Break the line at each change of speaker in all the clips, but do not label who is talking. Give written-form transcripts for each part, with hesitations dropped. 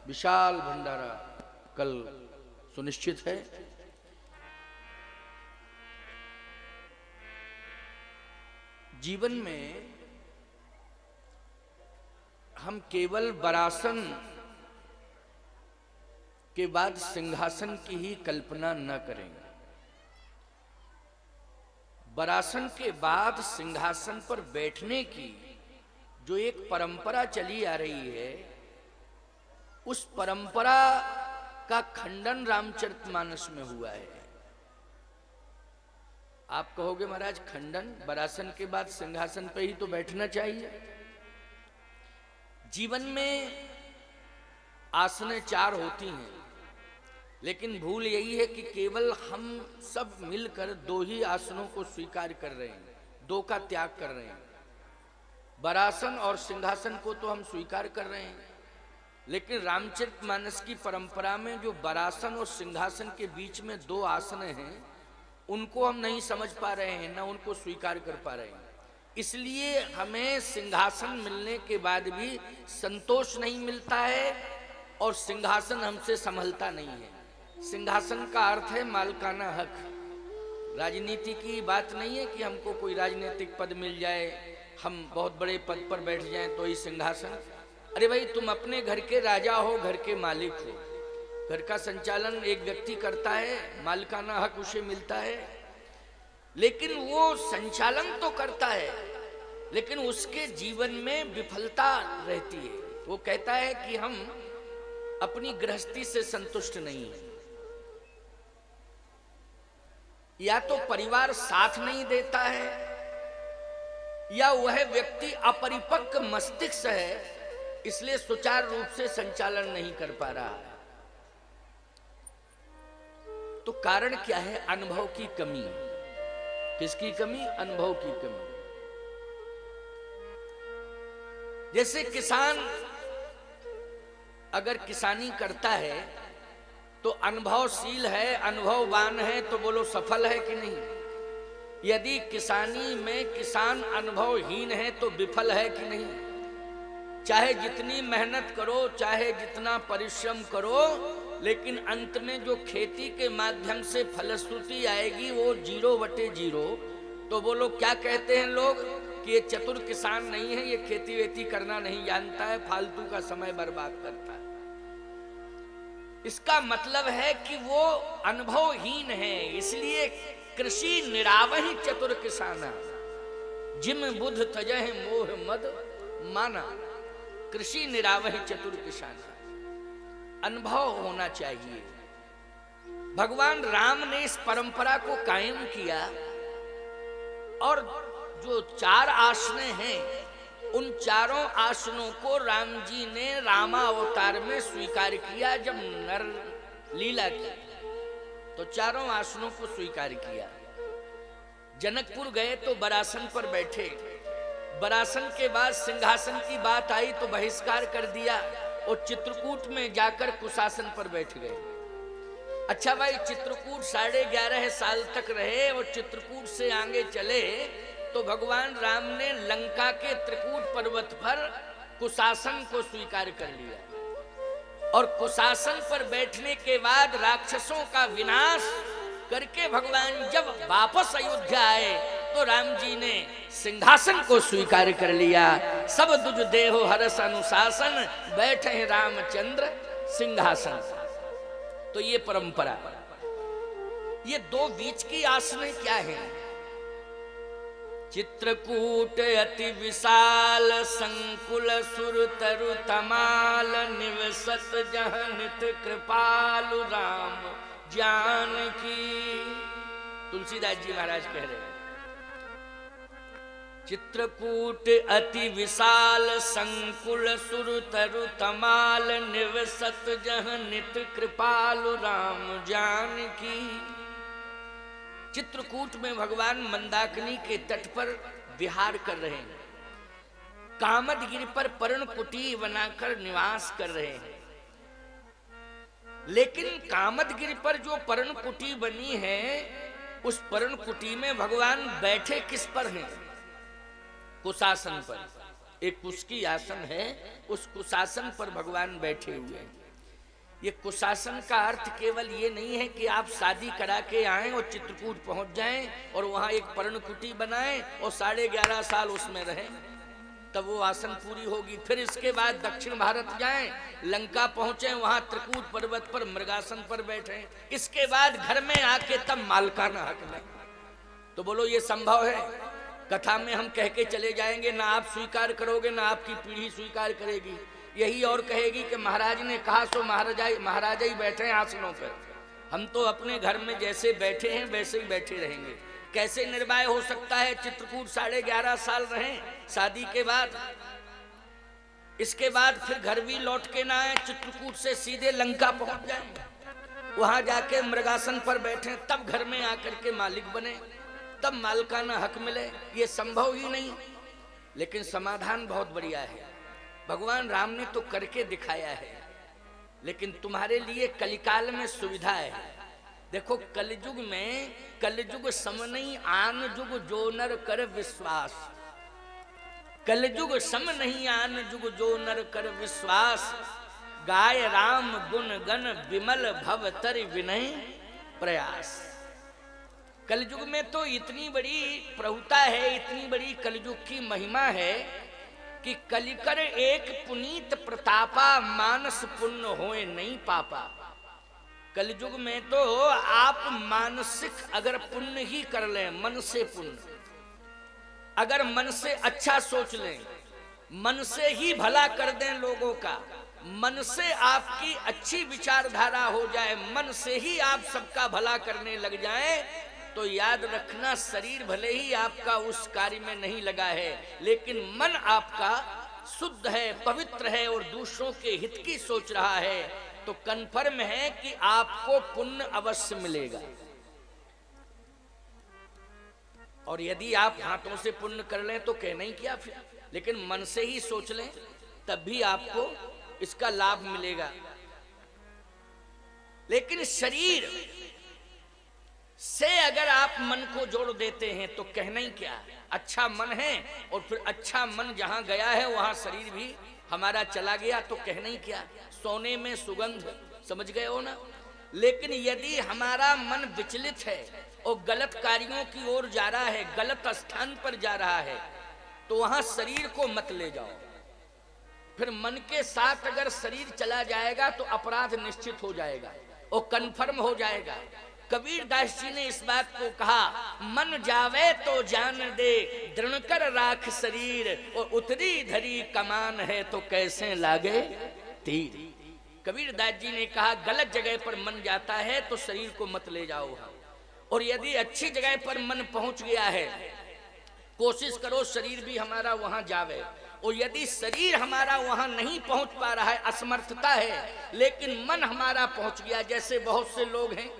विशाल भंडारा कल सुनिश्चित है। जीवन में हम केवल वरासन के बाद सिंहासन की ही कल्पना न करें। वरासन के बाद सिंहासन पर बैठने की जो एक परंपरा चली आ रही है, उस परंपरा का खंडन रामचरितमानस में हुआ है। आप कहोगे महाराज खंडन, वरासन के बाद सिंहासन पर ही तो बैठना चाहिए। जीवन में आसनें 4 होती हैं, लेकिन भूल यही है कि केवल हम सब मिलकर 2 ही आसनों को स्वीकार कर रहे हैं, 2 का त्याग कर रहे हैं। वरासन और सिंहासन को तो हम स्वीकार कर रहे हैं, लेकिन रामचरितमानस की परंपरा में जो वरासन और सिंहासन के बीच में 2 आसन हैं, उनको हम नहीं समझ पा रहे हैं, ना उनको स्वीकार कर पा रहे हैं। इसलिए हमें सिंहासन मिलने के बाद भी संतोष नहीं मिलता है और सिंहासन हमसे संभलता नहीं है। सिंहासन का अर्थ है मालकाना हक। राजनीति की बात नहीं है कि हमको कोई राजनीतिक पद मिल जाए, हम बहुत बड़े पद पर बैठ जाएं तो ही सिंहासन। अरे भाई, तुम अपने घर के राजा हो, घर के मालिक हो। घर का संचालन एक व्यक्ति करता है, मालिकाना हक उसे मिलता है, लेकिन वो संचालन तो करता है, लेकिन उसके जीवन में विफलता रहती है। वो कहता है कि हम अपनी गृहस्थी से संतुष्ट नहीं हैं। या तो परिवार साथ नहीं देता है, या वह व्यक्ति अपरिपक्व मस्तिष्क है, इसलिए सुचारू रूप से संचालन नहीं कर पा रहा है। तो कारण क्या है? अनुभव की कमी। किसकी कमी? अनुभव की कमी। जैसे किसान अगर किसानी करता है तो अनुभवशील है, अनुभववान है, तो बोलो सफल है कि नहीं? यदि किसानी में किसान अनुभवहीन है तो विफल है कि नहीं? चाहे जितनी मेहनत करो, चाहे जितना परिश्रम करो, लेकिन अंत में जो खेती के माध्यम से फलश्रुति आएगी वो 0/0। तो बोलो क्या कहते हैं लोग कि ये चतुर किसान नहीं है, ये खेती वेती करना नहीं जानता है, फालतू का समय बर्बाद करता है। इसका मतलब है कि वो अनुभवहीन है। इसलिए कृषि निरावहि चतुर किसाना, जिम बुध तजह मोह मद माना। कृषि निरावहि चतुर किसाना, अनुभव होना चाहिए। भगवान राम ने इस परंपरा को कायम किया और जो 4 आसनें हैं, उन 4 आसनों को राम जी ने रामावतार में स्वीकार किया। जब नर लीला की तो 4 आसनों को स्वीकार किया। जनकपुर गए तो वरासन पर बैठे, वरासन के बाद सिंहासन की बात आई तो बहिष्कार कर दिया और चित्रकूट में जाकर कुशासन पर बैठ गए। अच्छा भाई, चित्रकूट 11.5 साल तक रहे और चित्रकूट से आगे चले तो भगवान राम ने लंका के त्रिकूट पर्वत पर कुशासन को स्वीकार कर लिया। और कुशासन पर बैठने के बाद राक्षसों का विनाश करके भगवान जब वापस अयोध्या आए तो राम जी ने सिंहासन को स्वीकार कर लिया। सब दुज देहो हरस अनुशासन, बैठे हैं रामचंद्र सिंहासन। तो ये परंपरा। ये 2 बीच की आसनें क्या है? चित्रकूट अति विशाल संकुल सुर तरु तमाल, निवसत जह नित कृपालु राम जानकी। तुलसीदास जी महाराज कह रहे हैं, चित्रकूट अति विशाल संकुल सुर तरु तमाल, निवसत जह नित कृपालु राम जानकी। चित्रकूट में भगवान मंदाकिनी के तट पर विहार कर रहे हैं, कामदगिरि पर पर्णकुटी बनाकर निवास कर रहे हैं। लेकिन कामदगिरि पर जो पर्णकुटी बनी है, उस पर्णकुटी में भगवान बैठे किस पर हैं? कुशासन पर। एक कुश की आसन है, उस कुशासन पर भगवान बैठे हुए हैं। ये कुशासन का अर्थ केवल ये नहीं है कि आप शादी करा के आए और चित्रकूट पहुंच जाएं और वहां एक पर्णकुटी बनाएं और 11.5 साल उसमें रहें, तब वो आसन पूरी होगी। फिर इसके बाद दक्षिण भारत जाएं, लंका पहुंचे, वहां त्रिकूट पर्वत पर मृगासन पर बैठे, इसके बाद घर में आके तब मालकाना हक लें। तो बोलो ये संभव है? कथा में हम कह के चले जाएंगे, ना आप स्वीकार करोगे ना आपकी पीढ़ी स्वीकार करेगी। यही और कहेगी कि महाराज ने कहा सो महाराजा ही बैठे हैं आसनों पर, हम तो अपने घर में जैसे बैठे हैं वैसे ही बैठे रहेंगे। कैसे निर्वाह हो सकता है? चित्रकूट 11.5 साल रहें शादी के बाद, इसके बाद फिर घर भी लौट के ना आए, चित्रकूट से सीधे लंका पहुंच जाएं, वहां जाके मृगासन पर बैठे, तब घर में आकर के मालिक बने, तब मालकाना हक मिले। ये संभव ही नहीं। लेकिन समाधान बहुत बढ़िया है, भगवान राम ने तो करके दिखाया है। लेकिन तुम्हारे लिए कलिकाल में सुविधा है। देखो कलयुग में, कलयुग सम नहीं आन जुग जो नर कर विश्वास, कलयुग सम नहीं आन जुग जो नर कर विश्वास, गाय राम गुण गण विमल भव तर विनय प्रयास। कलयुग में तो इतनी बड़ी प्रभुता है, इतनी बड़ी कलयुग की महिमा है कि कलिकर एक पुनीत प्रतापा, मानस पुण्य होए नहीं पापा। कलयुग में तो आप मानसिक अगर पुण्य ही कर लें, मन से पुण्य, अगर मन से अच्छा सोच लें, मन से ही भला कर दें लोगों का, मन से आपकी अच्छी विचारधारा हो जाए, मन से ही आप सबका भला करने लग जाएं, तो याद रखना शरीर भले ही आपका उस कार्य में नहीं लगा है, लेकिन मन आपका शुद्ध है, पवित्र है और दूसरों के हित की सोच रहा है, तो कन्फर्म है कि आपको पुण्य अवश्य मिलेगा। और यदि आप हाथों से पुण्य कर लें तो कहना ही क्या फिर, लेकिन मन से ही सोच लें तब भी आपको इसका लाभ मिलेगा। लेकिन शरीर से अगर आप मन को जोड़ देते हैं तो कहना ही क्या, अच्छा मन है और फिर अच्छा मन जहां गया है वहां शरीर भी हमारा चला गया, तो कहना ही क्या, सोने में सुगंध, समझ गए हो ना। लेकिन यदि हमारा मन विचलित है और गलत कार्यों की ओर जा रहा है, गलत स्थान पर जा रहा है, तो वहां शरीर को मत ले जाओ। फिर मन के साथ अगर शरीर चला जाएगा तो अपराध निश्चित हो जाएगा और कन्फर्म हो जाएगा। कबीर दास जी ने इस बात को कहा, मन जावे तो जान दे, दृढ़ कर राख शरीर, और उतरी धरी कमान है तो कैसे लागे तीर। कबीर दास जी ने कहा गलत जगह पर मन जाता है तो शरीर को मत ले जाओ, और यदि अच्छी जगह पर मन पहुंच गया है कोशिश करो शरीर भी हमारा वहां जावे। और यदि शरीर हमारा वहां नहीं पहुंच पा रहा है, असमर्थता है, लेकिन मन हमारा पहुंच गया, जैसे बहुत से लोग हैं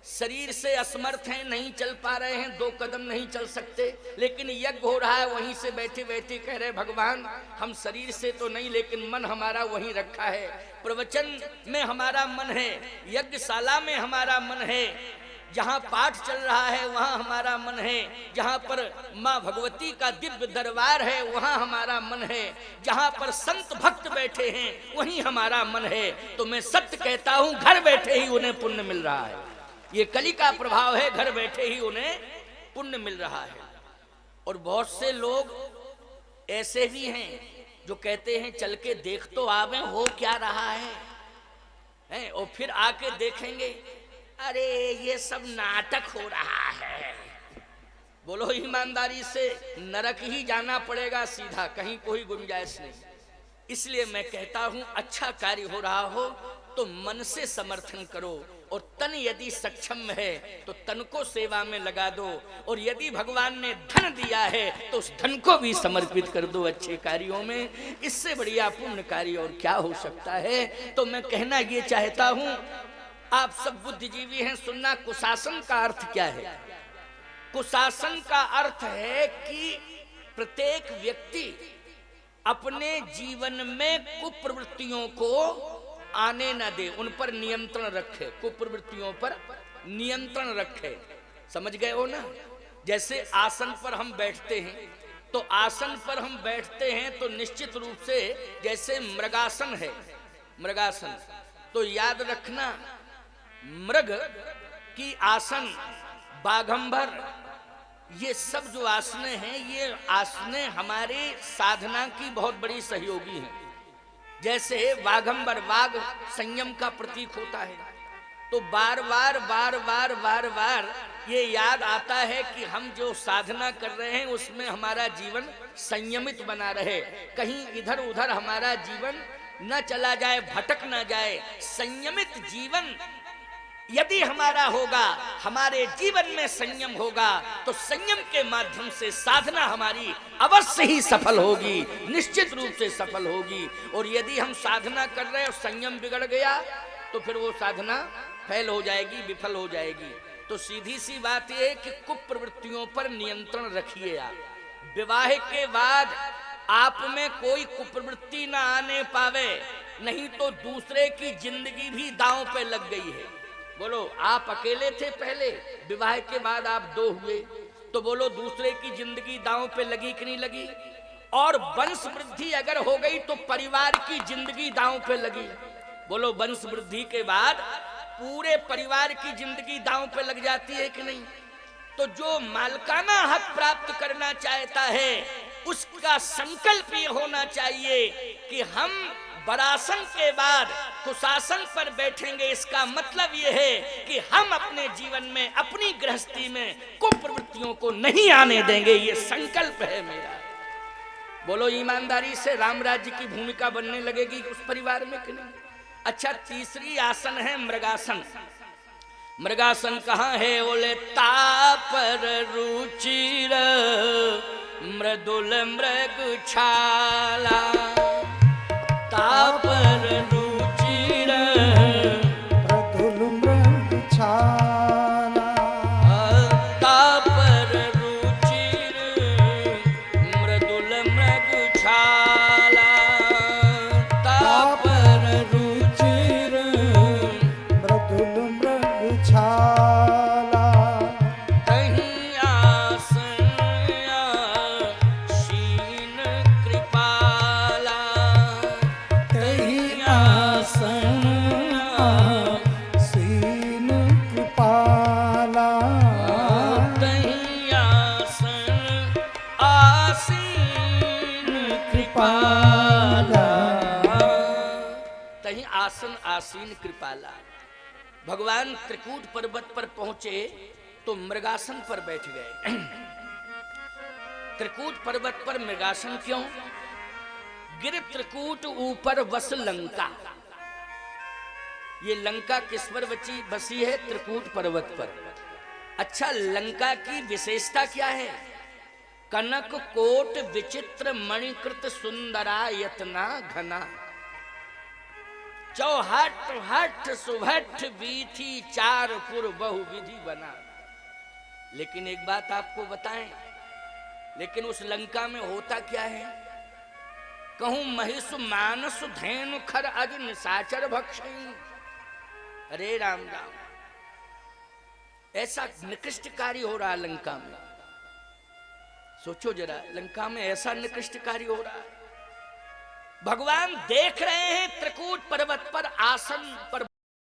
शरीर से असमर्थ हैं, नहीं चल पा रहे हैं, 2 कदम नहीं चल सकते, लेकिन यज्ञ हो रहा है, वहीं से बैठे बैठे कह रहे भगवान हम शरीर से तो नहीं लेकिन मन हमारा वहीं रखा है, प्रवचन में हमारा मन है, यज्ञशाला में हमारा मन है, जहाँ पाठ चल रहा है वहाँ हमारा मन है, जहाँ पर माँ भगवती का दिव्य दरबार है वहाँ हमारा मन है, जहाँ पर संत भक्त बैठे हैं वहीं हमारा मन है। तो मैं सत्य कहता हूँ घर बैठे ही उन्हें पुण्य मिल रहा है। ये कली का प्रभाव है, घर बैठे ही उन्हें पुण्य मिल रहा है। और बहुत से लोग ऐसे भी हैं जो कहते हैं चल के देख तो आवे हो क्या रहा है, और फिर आके देखेंगे अरे ये सब नाटक हो रहा है। बोलो ईमानदारी से, नरक ही जाना पड़ेगा सीधा, कहीं कोई गुंजाइश नहीं। इसलिए मैं कहता हूं अच्छा कार्य हो रहा हो तो मन से समर्थन करो, और तन यदि सक्षम है तो तन को सेवा में लगा दो, और यदि भगवान ने धन दिया है तो उस धन को भी समर्पित कर दो अच्छे कार्यों में। इससे बढ़िया पुण्य कार्य और क्या हो सकता है। तो मैं कहना ये चाहता हूं, आप सब बुद्धिजीवी हैं, सुनना कुशासन का अर्थ क्या है। कुशासन का अर्थ है कि प्रत्येक व्यक्ति अपने जीवन में कुप्रवृत्तियों को आने न दे, उन पर नियंत्रण रखे, कुप्रवृत्तियों पर नियंत्रण रखे। समझ गए हो ना। जैसे आसन पर हम बैठते हैं तो आसन पर हम बैठते हैं तो निश्चित रूप से जैसे मृगासन है, मृगासन तो याद रखना, मृग की आसन, बाघंबर, ये सब जो आसनें हैं, ये आसनें हमारे साधना की बहुत बड़ी सहयोगी हैं। जैसे बाघंबर, बाघ संयम का प्रतीक होता है, तो बार बार बार बार बार बार ये याद आता है कि हम जो साधना कर रहे हैं उसमें हमारा जीवन संयमित बना रहे, कहीं इधर उधर हमारा जीवन न चला जाए, भटक न जाए। संयमित जीवन यदि हमारा होगा, हमारे जीवन में संयम होगा, तो संयम के माध्यम से साधना हमारी अवश्य ही सफल होगी, निश्चित रूप से सफल होगी। और यदि हम साधना कर रहे हैं और संयम बिगड़ गया तो फिर वो साधना फेल हो जाएगी, विफल हो जाएगी। तो सीधी सी बात यह है कि कुप्रवृत्तियों पर नियंत्रण रखिए। आप विवाह के बाद आप में कोई कुप्रवृत्ति ना आने पावे, नहीं तो दूसरे की जिंदगी भी दांव पे लग गई है। बोलो, आप अकेले थे पहले, विवाह के बाद आप दो हुए, तो बोलो दूसरे की जिंदगी दांव पे लगी कि नहीं लगी? और वंश वृद्धि अगर हो गई तो परिवार की जिंदगी दांव पे लगी। बोलो, वंश वृद्धि के बाद पूरे परिवार की जिंदगी दांव पे लग जाती है कि नहीं? तो जो मालकाना हक प्राप्त करना चाहता है उसका संकल्प ये होना चाहिए कि हम वरासन के बाद कुशासन पर बैठेंगे। इसका मतलब ये है कि हम अपने जीवन में, अपनी गृहस्थी में कुप्रवृत्तियों को नहीं आने देंगे, ये संकल्प है मेरा। बोलो, ईमानदारी से राम राज्य की भूमिका बनने लगेगी उस परिवार में कि नहीं? अच्छा, तीसरी आसन है मृगासन। मृगासन कहाँ है? बोले, तापर रुचिर मृदुल मृग छाला, तापर रुचिर
मृदुल मृग छाला,
तापर रुचिर मृदुल मृग छाला, तापर रुचिर
मृदुल मृग छाला,
कहीं आसन आसीन कृपाला,
कहीं आसन आसीन कृपाला,
कहीं आसन आसीन कृपाला, कहीं आसन आसीन कृपाला। भगवान त्रिकूट पर्वत पर पहुंचे तो मृगासन पर बैठ गए। त्रिकूट पर्वत पर मृगासन क्यों? गिर त्रिकूट ऊपर वस लंका। ये लंका किस पर बसी है? त्रिकूट पर्वत पर। अच्छा, लंका की विशेषता क्या है? कनक कोट विचित्र मणिकृत सुंदरायतना घना, चौहट हठ सुभट बीथी चार पुर बहुविधि बना। लेकिन एक बात आपको बताएं, लेकिन उस लंका में होता क्या है? कहूं महिष मानस धेनु खर अज निशाचर भक्षी। अरे राम राम, ऐसा निकृष्ट कार्य हो रहा लंका में। सोचो जरा, लंका में ऐसा निकृष्ट कार्य हो रहा है। भगवान देख रहे हैं त्रिकूट पर्वत पर आसन पर